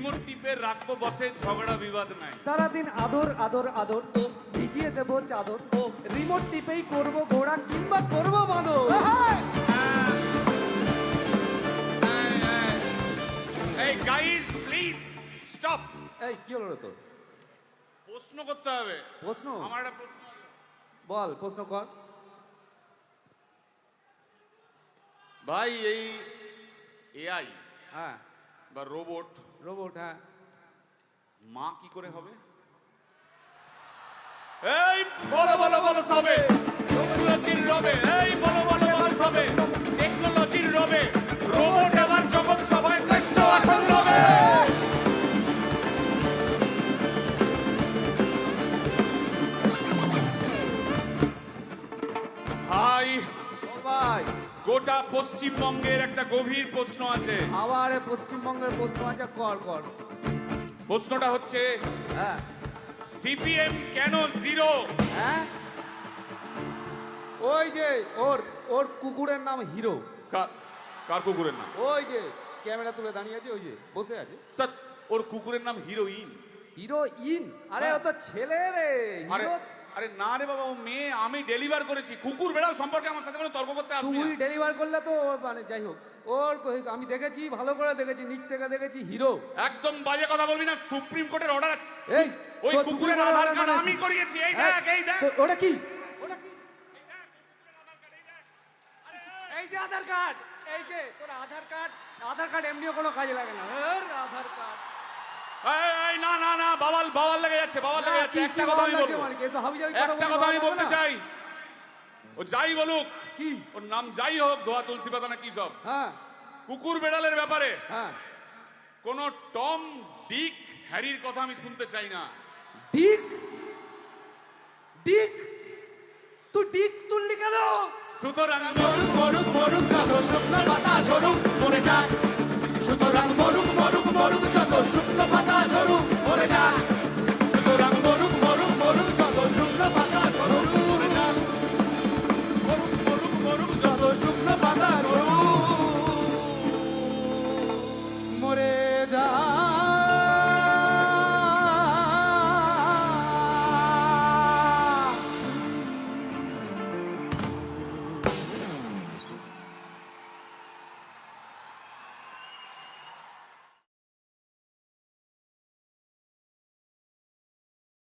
Remote টিপে রাখবো বসে, ঝগড়া বিবাদ নাই। সারাদিন আদর আদর আদর, ভিজিয়ে দেবো চাদর, রিমোট টিপেই করবো ঘোড়া কিংবা করবো বাঁদর। এই গাইস প্লিজ স্টপ। এই কি হলো রে তোর? প্রশ্ন করতে হবে। প্রশ্ন? আমার একটা প্রশ্ন আছে। বল, প্রশ্ন কর। ভাই এই এআই হ্যাঁ, বা রোবট, রোবট, হ্যাঁ। মা কি করে হবে? এই বলো বলো বলো সবে, টেকনোলজির রবে, এই বলো বলো বলো সবে, টেকনোলজির রবে, রোবট এবার জগৎ সবাই শ্রেষ্ঠ আসন রবে। ভাই ও ভাই, গোটা পশ্চিমবঙ্গের একটা গভীর প্রশ্ন আছে। আবার এ পশ্চিমবঙ্গের প্রশ্ন আছে, কর কর। প্রশ্নটা হচ্ছে, হ্যাঁ সিপিএম কেন জিরো? হ্যাঁ, ওই যে ওর ওর কুকুরের নাম হিরো। কার কুকুরের নাম? ওই যে ক্যামেরা তুলে দাঁড়িয়ে আছে, ওই যে বসে আছে। তা ওর কুকুরের নাম হিরোইন। হিরোইন? আরে ও তো ছেলে রে। আরে হিরো আরে না রে বাবা, ও মেয়ে। আমি ডেলিভার করেছি। কুকুর বেড়াল সম্পর্কে আমার সাথে কোনো তর্ক করতে আসবি তুই না। ডেলিভার করলে তো মানে যাই হোক, ওর আমি দেখেছি, ভালো করে দেখেছি, নিচ থেকে দেখেছি হিরো। একদম বাজে কথা বলবি না। সুপ্রিম কোর্টের অর্ডার। এই ওই তোর কুকুরের সুপ্রিম আধার কোর্টের কার্ড মানে আমি করিয়েছি। এই হ্যাঁ, দেখ, এই দেখ। ওটা কি? ওটা কি? এই যে আধার কার্ড, এই যে তোর আধার কার্ড। আধার কার্ড এমনিও কোনো কাজে লাগে না। আধার কার্ড। এই না না না, বাবাল বাবাল লেগে যাচ্ছে, বাবাল লেগে যাচ্ছে। একটা কথা আমি বলবো, একটা কথা আমি বলতে চাই। ও যাই বলুক, কি ওর নাম যাই হোক, ধোয়া তুলসী পাতা না কি সব, হ্যাঁ কুকুর বেড়ালের ব্যাপারে হ্যাঁ। কোন টম ডিক হ্যারির কথা আমি শুনতে চাই না। ডিক? ডিক? তুই ডিক তুললি কেন? সুতরাং মরুক মরুক মরুক যত শুকনো পাতা,